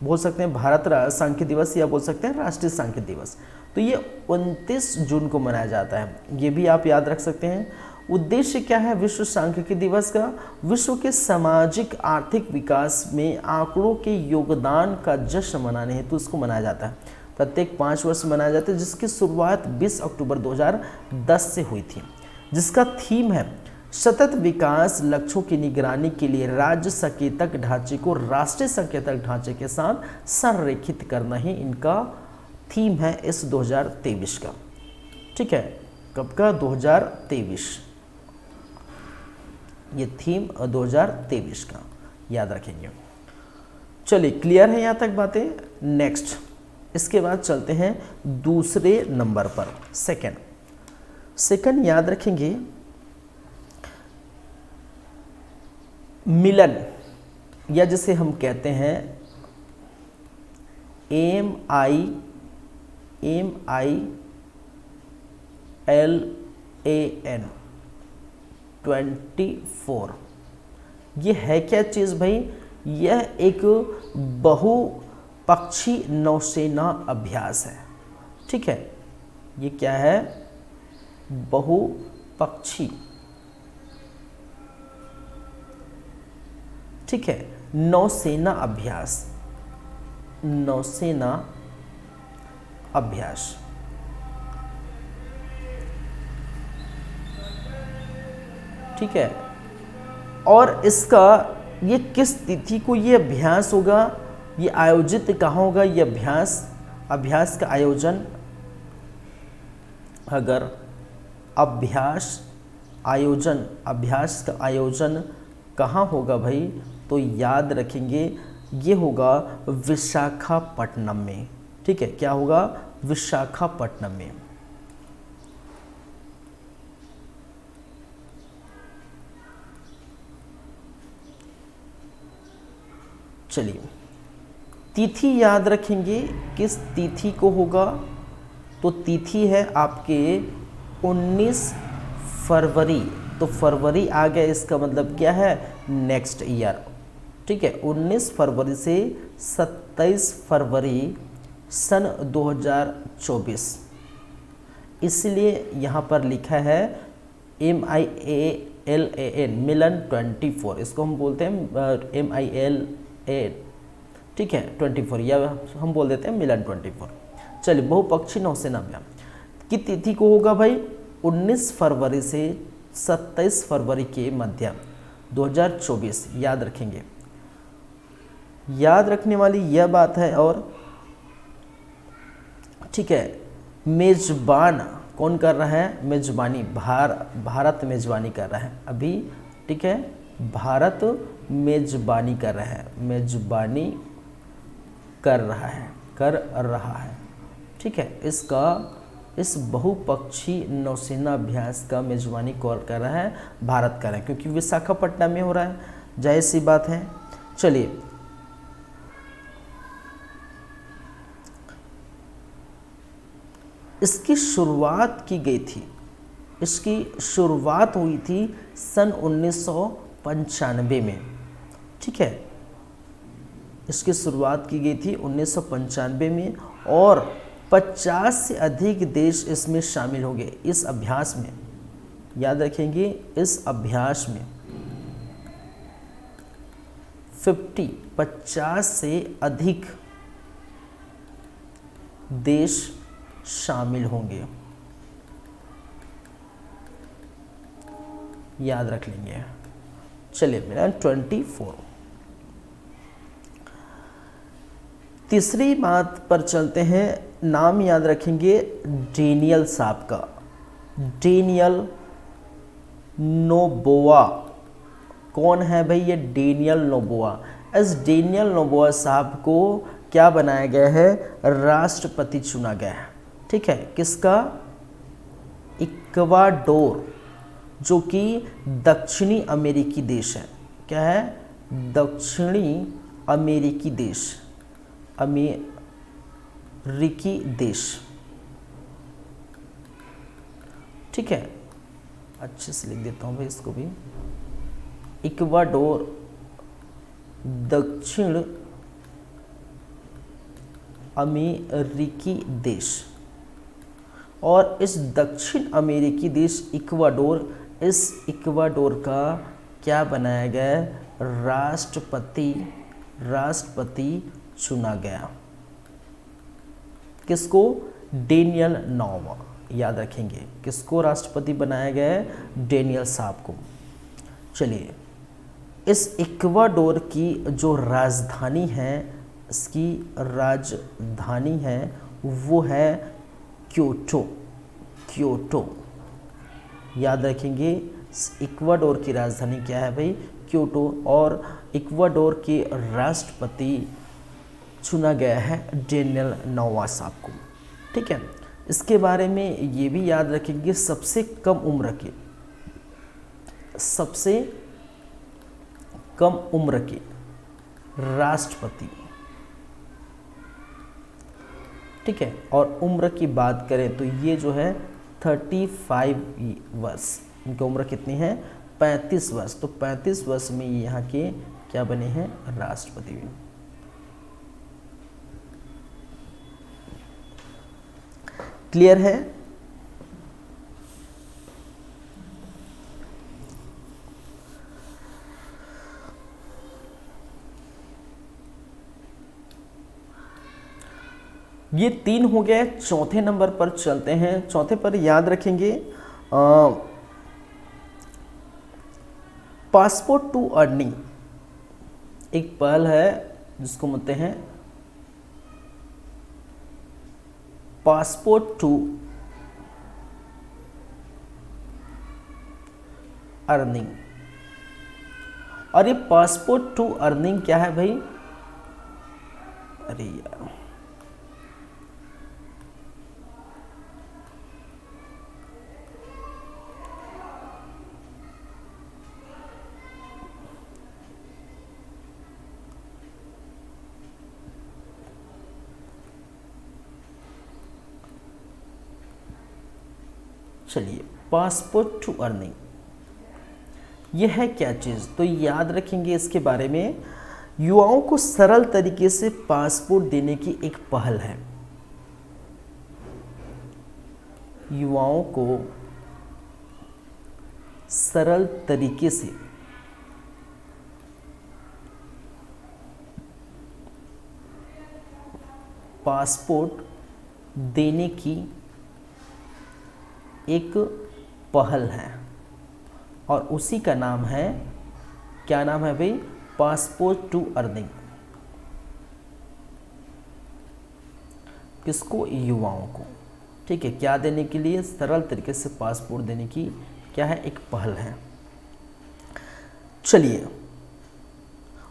बोल सकते हैं, भारत सांख्यिकी दिवस, या बोल सकते हैं राष्ट्रीय सांख्यिकी दिवस। तो ये 29 जून को मनाया जाता है। ये भी आप याद रख सकते हैं। उद्देश्य क्या है विश्व सांख्यिकी दिवस का? विश्व के सामाजिक आर्थिक विकास में आंकड़ों के योगदान का जश्न मनाने हेतु इसको मनाया जाता है। प्रत्येक 5 वर्ष मनाया जाता है, जिसकी शुरुआत 20 अक्टूबर 2010 से हुई थी, जिसका थीम है सतत विकास लक्ष्यों की निगरानी के लिए राज्य संकेतक ढांचे को राष्ट्रीय संकेतक ढांचे के साथ संरेखित करना ही इनका थीम है इस 2023 का, ठीक है। कब का? 2023, ये थीम 2023 का, याद रखेंगे। चलिए, क्लियर है यहाँ तक बातें? नेक्स्ट, इसके बाद चलते हैं दूसरे नंबर पर, सेकंड याद रखेंगे। मिलन, या जिसे हम कहते हैं MILAN 24, ये है क्या चीज़ भाई? यह एक बहुपक्षी नौसेना अभ्यास है। ठीक है, ये क्या है? बहुपक्षी, ठीक है, नौसेना अभ्यास, नौसेना अभ्यास। ठीक है, और इसका ये किस तिथि को ये अभ्यास होगा, ये आयोजित कहाँ होगा ये अभ्यास का आयोजन? अगर अभ्यास का आयोजन कहाँ होगा भाई? तो याद रखेंगे ये होगा विशाखापट्टनम में। ठीक है, क्या होगा? विशाखापट्टनम में। चलिए, तिथि याद रखेंगे किस तिथि को होगा? तो तिथि है आपके 19 फरवरी। तो फरवरी आ गया, इसका मतलब क्या है? Next year. ठीक है, 19 फरवरी से 27 फरवरी सन 2024। इसलिए यहाँ पर लिखा है MILAN मिलन 24, इसको हम बोलते हैं MILAN, ठीक है 24, या हम बोल देते हैं मिलन 24। चलिए, बहुपक्षी नौसेना अभियान की तिथि को होगा भाई 19 फरवरी से 27 फरवरी के मध्य 2024। याद रखेंगे, याद रखने वाली यह बात है। और ठीक है, मेजबान कौन कर रहा है? मेजबानी भारत मेजबानी कर रहा है अभी। ठीक है, भारत मेजबानी कर रहा है, मेजबानी कर रहा है। ठीक है, इस बहुपक्षी नौसेना अभ्यास का मेजबानी कौन कर रहा है? भारत कर रहा है, क्योंकि विशाखापट्टनम में हो रहा है, जाहिर सी बात है। चलिए, इसकी शुरुआत की गई थी, इसकी शुरुआत हुई थी सन 1995 में। ठीक है, इसकी शुरुआत की गई थी 1995 में, और 50 से अधिक देश इसमें शामिल हो गए इस अभ्यास में। याद रखेंगे, इस अभ्यास में 50 से अधिक देश शामिल होंगे। याद रख लेंगे। चलिए, मेरा 24। तीसरी बात पर चलते हैं। नाम याद रखेंगे डेनियल साहब का, डेनियल नोबोआ। कौन है भाई ये डेनियल नोबोआ? इस डेनियल नोबोआ साहब को क्या बनाया गया है? राष्ट्रपति चुना गया है। ठीक है, किसका? इक्वाडोर, जो कि दक्षिणी अमेरिकी देश है। क्या है? दक्षिणी अमेरिकी देश, अमेरिकी देश। ठीक है, अच्छे से लिख देता हूँ भाई इसको भी। इक्वाडोर दक्षिण अमेरिकी देश, और इस दक्षिण अमेरिकी देश इक्वाडोर, इस इक्वाडोर का क्या बनाया गया? राष्ट्रपति चुना गया। किसको? Daniel Noboa. याद रखेंगे, किसको राष्ट्रपति बनाया गया है? डेनियल साहब को। चलिए, इस इक्वाडोर की जो राजधानी है, इसकी राजधानी है वो है क्योटो। याद रखेंगे, इक्वाडोर की राजधानी क्या है भाई? क्योटो। और इक्वाडोर के राष्ट्रपति चुना गया है डेनियल नोबोआ साहब को। ठीक है, इसके बारे में ये भी याद रखेंगे, सबसे कम उम्र के राष्ट्रपति, ठीक है। और उम्र की बात करें तो ये जो है 35 वर्ष, इनकी उम्र कितनी है 35 वर्ष। तो 35 वर्ष में ये यहाँ के क्या बने हैं राष्ट्रपति भी। क्लियर है? ये 3 हो गए। चौथे नंबर पर चलते हैं। चौथे पर याद रखेंगे पासपोर्ट टू अर्निंग एक पहल है जिसको बोलते हैं पासपोर्ट टू अर्निंग। और ये पासपोर्ट टू अर्निंग क्या है भाई? अरे यार, चलिए पासपोर्ट टू अर्निंग यह है क्या चीज़? तो याद रखेंगे इसके बारे में। युवाओं को सरल तरीके से पासपोर्ट देने की एक पहल है। युवाओं को सरल तरीके से पासपोर्ट देने की एक पहल है और उसी का नाम है, क्या नाम है भाई? Passport to earning. किसको? युवाओं को, ठीक है। क्या देने के लिए? सरल तरीके से पासपोर्ट देने की क्या है एक पहल है। चलिए,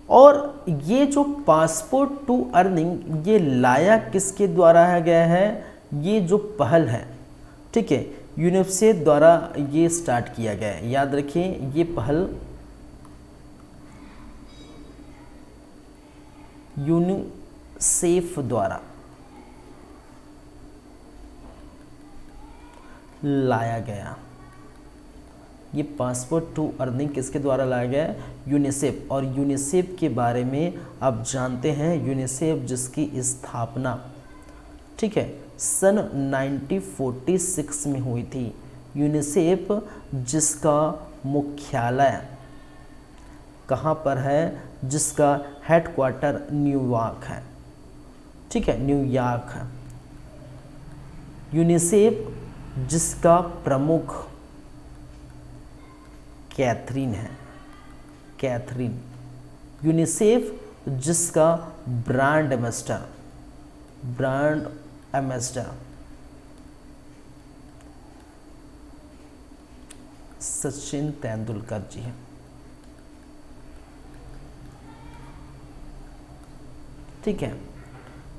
और ये जो पासपोर्ट टू अर्निंग ये लाया किसके द्वारा गया है? ये जो पहल है, ठीक है, यूनिसेफ द्वारा ये स्टार्ट किया गया है। याद रखिए ये पहल यूनिसेफ द्वारा लाया गया। ये पासपोर्ट टू अर्निंग किसके द्वारा लाया गया है? यूनिसेफ। और यूनिसेफ के बारे में आप जानते हैं, यूनिसेफ जिसकी स्थापना, ठीक है, सन 1946 में हुई थी। यूनिसेफ जिसका मुख्यालय कहाँ पर है? जिसका हेडक्वार्टर न्यूयॉर्क है, ठीक है, न्यूयॉर्क है। यूनिसेफ जिसका प्रमुख कैथरीन है, कैथरीन। यूनिसेफ जिसका brand ambassador, brand ambassador Sachin Tendulkar ji हैं, ठीक है।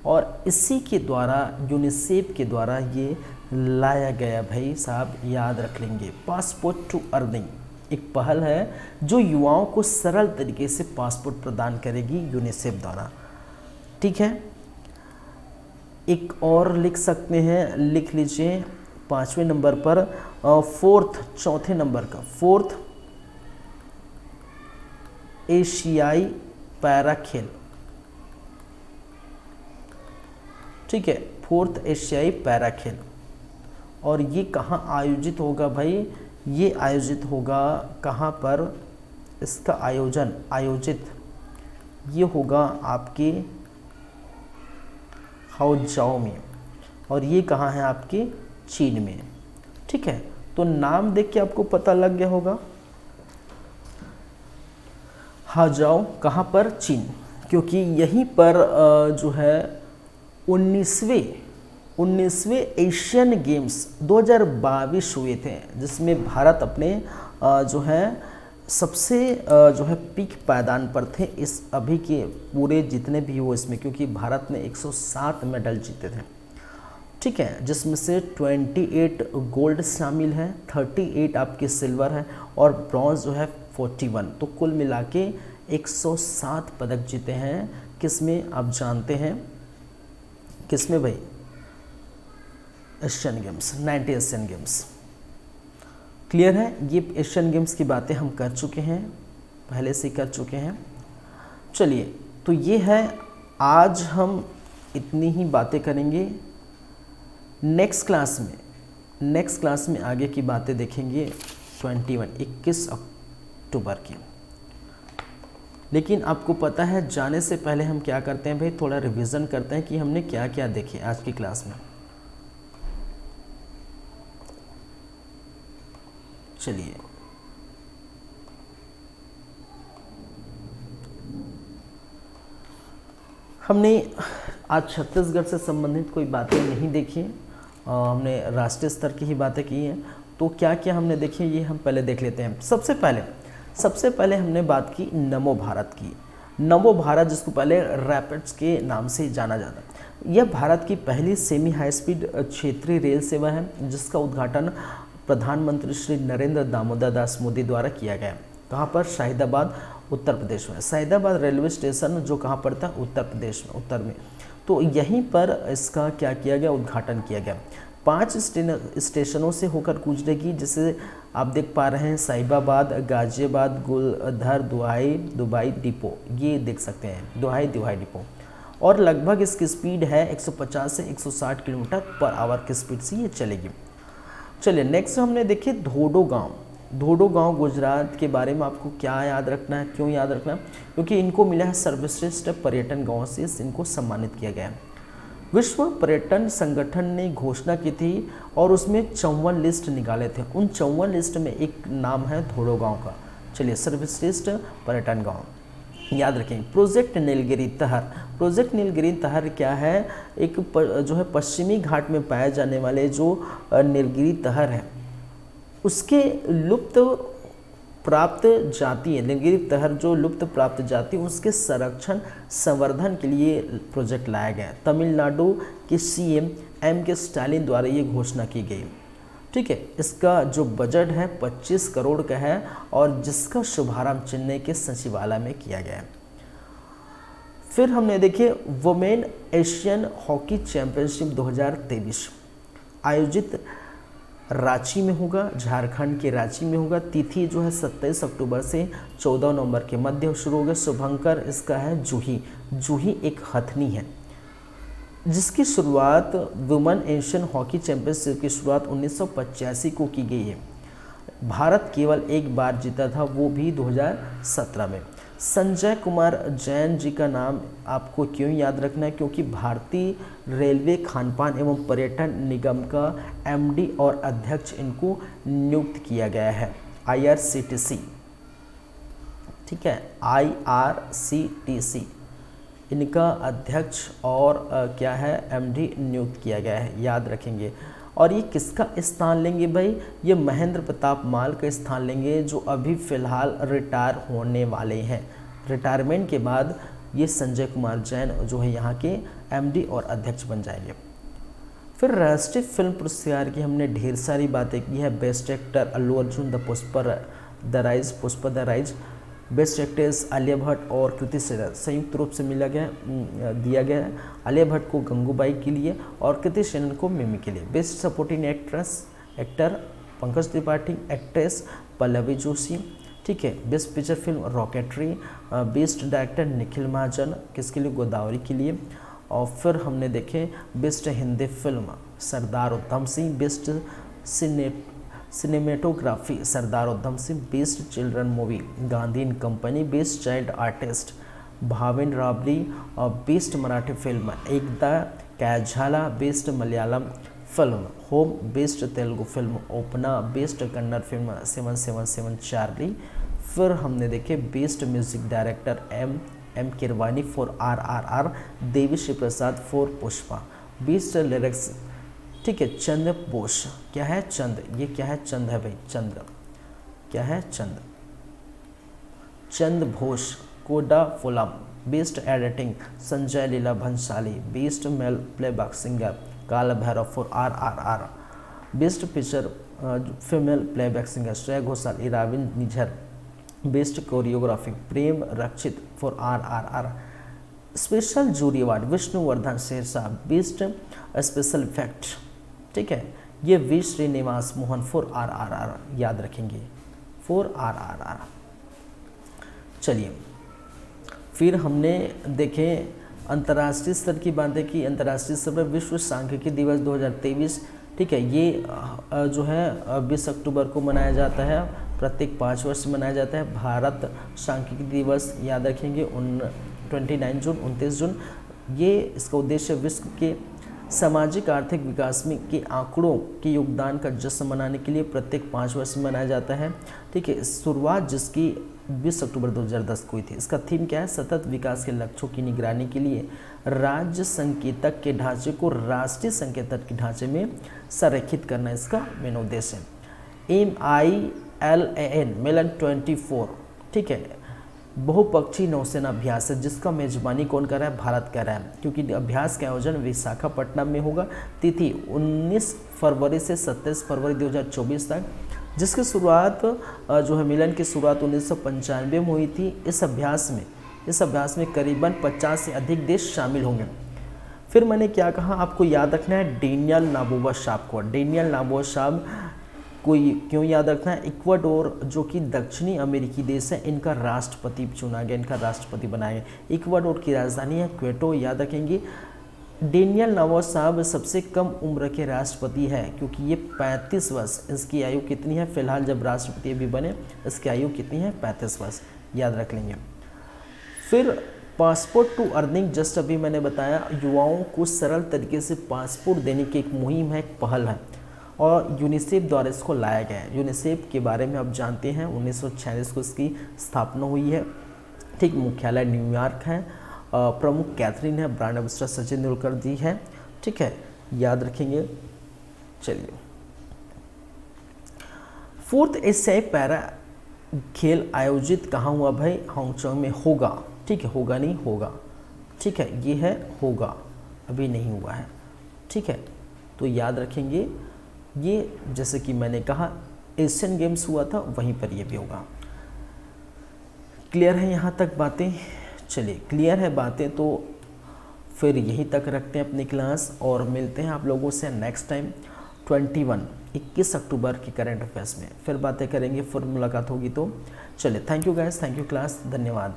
और इसी के द्वारा, यूनिसेफ के द्वारा ये लाया गया भाई साहब, याद रख लेंगे। पासपोर्ट टू अर्निंग एक पहल है जो युवाओं को सरल तरीके से पासपोर्ट प्रदान करेगी यूनिसेफ द्वारा, ठीक है। एक और लिख सकते हैं, लिख लीजिए 5वें नंबर पर, चौथे नंबर का फोर्थ एशियाई पैरा खेल, ठीक है, फोर्थ एशियाई पैरा खेल। और ये कहाँ आयोजित होगा भाई? ये आयोजित होगा कहाँ पर? इसका आयोजित ये होगा आपके हाओजाओ में, और ये कहाँ है? आपके चीन में, ठीक है। तो नाम देख के आपको पता लग गया होगा, हाओजाओ कहाँ पर? चीन, क्योंकि यहीं पर जो है 19वें एशियन गेम्स 2022 हुए थे, जिसमें भारत अपने जो है सबसे जो है पीक पायदान पर थे इस अभी के पूरे जितने भी हो इसमें, क्योंकि भारत ने 107 मेडल जीते थे, ठीक है, जिसमें से 28 गोल्ड शामिल है, 38 आपके सिल्वर है और ब्रॉन्ज जो है 41। तो कुल मिला के 107 पदक जीते हैं। किसमें आप जानते हैं, किसमें भाई? Asian games, 90 Asian games. Clear है? ये एशियन गेम्स की बातें हम कर चुके हैं, पहले से कर चुके हैं। चलिए, तो ये है, आज हम इतनी ही बातें करेंगे। नेक्स्ट क्लास में आगे की बातें देखेंगे 21 अक्टूबर की। लेकिन आपको पता है, जाने से पहले हम क्या करते हैं भाई, थोड़ा रिवीजन करते हैं कि हमने क्या क्या देखे आज की क्लास में। चलिए, हमने आज छत्तीसगढ़ से संबंधित कोई बातें नहीं देखी, हमने राष्ट्रीय स्तर की ही बातें की हैं। तो क्या क्या हमने देखी ये हम पहले देख लेते हैं। सबसे पहले हमने बात की नमो भारत की। नमो भारत, जिसको पहले रैपिड्स के नाम से जाना जाता है, यह भारत की पहली सेमी हाई स्पीड क्षेत्रीय रेल सेवा है, जिसका उद्घाटन प्रधानमंत्री श्री नरेंद्र दामोदर दास मोदी द्वारा किया गया। कहाँ पर? शाहिदाबाद, उत्तर प्रदेश में। शाहिदाबाद रेलवे स्टेशन जो कहाँ पर था? उत्तर प्रदेश में, उत्तर में। तो यहीं पर इसका क्या किया गया? उद्घाटन किया गया। 5 स्टेशनों से होकर गुजरेगी, जिसे आप देख पा रहे हैं, साहिबाबाद, गाजियाबाद, गुलधर, दुबई डिपो, ये देख सकते हैं, दुहाई डिपो। और लगभग इसकी स्पीड है 150 से 160 किलोमीटर पर आवर की स्पीड से ये चलेगी। चलिए, नेक्स्ट हमने देखे धोडो गांव गुजरात के बारे में आपको क्या याद रखना है, क्यों याद रखना है? क्योंकि इनको मिला है सर्वश्रेष्ठ पर्यटन गांव से इनको सम्मानित किया गया है। विश्व पर्यटन संगठन ने घोषणा की थी और उसमें 54 लिस्ट निकाले थे। उन 54 लिस्ट में एक नाम है धोडो गांव का। चलिए, सर्वश्रेष्ठ पर्यटन गांव याद रखें। प्रोजेक्ट नीलगिरी तहर क्या है? एक जो है पश्चिमी घाट में पाए जाने वाले जो नीलगिरी तहर है, उसके लुप्त प्राप्त जाति है, नीलगिरी तहर जो लुप्त प्राप्त जाति, उसके संरक्षण संवर्धन के लिए प्रोजेक्ट लाया गया। तमिलनाडु के सीएम के स्टालिन द्वारा ये घोषणा की गई। ठीक है, इसका जो बजट है 25 करोड़ का है और जिसका शुभारंभ चेन्नई के सचिवालय में किया गया है। फिर हमने देखे वुमेन एशियन हॉकी चैंपियनशिप 2023 आयोजित रांची में होगा, झारखंड के रांची में होगा। तिथि जो है 27 अक्टूबर से 14 नवंबर के मध्य शुरू होगा। शुभंकर इसका है जूही एक हथनी है, जिसकी शुरुआत वुमेन एशियन हॉकी चैंपियनशिप की शुरुआत 1985 को की गई है। भारत केवल एक बार जीता था, वो भी 2017 में। संजय कुमार जैन जी का नाम आपको क्यों याद रखना है? क्योंकि भारतीय रेलवे खानपान एवं पर्यटन निगम का एमडी और अध्यक्ष इनको नियुक्त किया गया है, IRCTC। ठीक है, IRCTC इनका अध्यक्ष और क्या है, एमडी नियुक्त किया गया है, याद रखेंगे। और ये किसका स्थान लेंगे भाई? ये महेंद्र प्रताप माल का स्थान लेंगे, जो अभी फ़िलहाल रिटायर होने वाले हैं। रिटायरमेंट के बाद ये संजय कुमार जैन जो है यहाँ के एमडी और अध्यक्ष बन जाएंगे। फिर राष्ट्रीय फिल्म पुरस्कार की हमने ढेर सारी बातें की है। Best actor Allu Arjun Pushpa the rise. Best actress Alia Bhatt और कृति सेनन संयुक्त रूप से दिया गया है। आलिया भट्ट को गंगूबाई के लिए और कृति सेनन को मिमी के लिए। Best supporting actor Pankaj Tripathi, actress Pallavi Joshi. ठीक है, best picture film Rocketry. Best director Nikhil Mahajan, किसके लिए? गोदावरी के लिए। और फिर हमने देखे best Hindi film Sardar Udham Singh. Best cinematography Sardar Udham Singh. Best children movie Gandhi in company. Best child artist Bhavin Rabari. और best Marathi film Ekda Kaijhala. Best Malayalam film Home. Best Telugu film Uppena. Best Kannada film 777 Charlie. फिर हमने देखे best music director M Keeravani for RRR। Devi Shri Prasad for Pushpa. Best lyrics, ठीक है, चंद्र बोस। क्या है? चंद, ये क्या है? चंद है भाई, चंद्र। क्या है? Chand Ghosh Konda Polam. Best editing Sanjay Leela Bhansali. Best male playback singer Kala Bhairav for RRR। Best picture female playback singer Shreya Ghoshal Iravin Nizhal. Best choreography Prem Rakshit for RRR, special jury award Vishnuvardhan Shershaah best special effect, ठीक है, ये V Srinivas Mohan for RRR, याद रखेंगे फॉर RRR। चलिए फिर हमने देखे अंतर्राष्ट्रीय स्तर की बातें की। अंतर्राष्ट्रीय स्तर पर विश्व सांख्यिकी दिवस 2023, ठीक है, ये जो है 20 अक्टूबर को मनाया जाता है, प्रत्येक 5 वर्ष मनाया जाता है। भारत सांख्यिकी दिवस याद रखेंगे 29 जून 29 जून। ये इसका उद्देश्य विश्व के सामाजिक आर्थिक विकास में के आंकड़ों के योगदान का जश्न मनाने के लिए प्रत्येक 5 वर्ष में मनाया जाता है, ठीक है। शुरुआत जिसकी 20 अक्टूबर 2010 को हुई थी। इसका थीम क्या है? सतत विकास के लक्ष्यों की निगरानी के लिए राज्य संकेतक के ढांचे को राष्ट्रीय संकेतक के ढांचे में संरेखित करना इसका मेन उद्देश्य है। MILAN मिलन 24, ठीक है, बहुपक्षीय नौसेना अभ्यास है जिसका मेजबानी कौन कर रहा है? भारत कर रहा है, क्योंकि अभ्यास का आयोजन विशाखापट्टनम में होगा। तिथि 19 फरवरी से 27 फरवरी 2024 तक, जिसकी शुरुआत जो है मिलन की शुरुआत 1995 में हुई थी। इस अभ्यास में करीबन 50 से अधिक देश शामिल होंगे। फिर मैंने क्या कहा, आपको याद रखना है डेनियल नाबोवा-शाब को। डेनियल नाबोवा-शाब को क्यों याद रखना है? इक्वाडोर जो कि दक्षिणी अमेरिकी देश है, इनका राष्ट्रपति चुना गया, इनका राष्ट्रपति बनाया गया। इक्वाडोर की राजधानी है क्वेटो, याद रखेंगे। डेनियल नाबोवा-शाब सबसे कम उम्र के राष्ट्रपति है, क्योंकि ये 35 वर्ष, इसकी आयु कितनी है फिलहाल जब राष्ट्रपति अभी बने, इसकी आयु कितनी है? 35 वर्ष, याद रख लेंगे। फिर पासपोर्ट टू अर्निंग, जस्ट अभी मैंने बताया, युवाओं को सरल तरीके से पासपोर्ट देने की एक मुहिम है, एक पहल है, और यूनिसेफ द्वारा इसको लाया गया है। यूनिसेफ के बारे में आप जानते हैं 1946 को इसकी स्थापना हुई है, ठीक। मुख्यालय न्यूयॉर्क है, प्रमुख कैथरीन है, ब्रांड एम्बेसडर सचिन तेंदुलकर जी है, ठीक है, याद रखेंगे। चलिए 4th एशियाई पैरा खेल आयोजित कहाँ हुआ भाई? हांगकांग में होगा, ठीक है, होगा नहीं होगा, ठीक है, ये है होगा, अभी नहीं हुआ है, ठीक है, तो याद रखेंगे। ये जैसे कि मैंने कहा एशियन गेम्स हुआ था, वहीं पर ये भी होगा। क्लियर है यहाँ तक बातें? चलिए क्लियर है बातें, तो फिर यहीं तक रखते हैं अपनी क्लास और मिलते हैं आप लोगों से नेक्स्ट टाइम 21 अक्टूबर की करंट अफेयर्स में फिर बातें करेंगे, फिर मुलाकात होगी। तो चलिए, thank you guys, thank you class, धन्यवाद।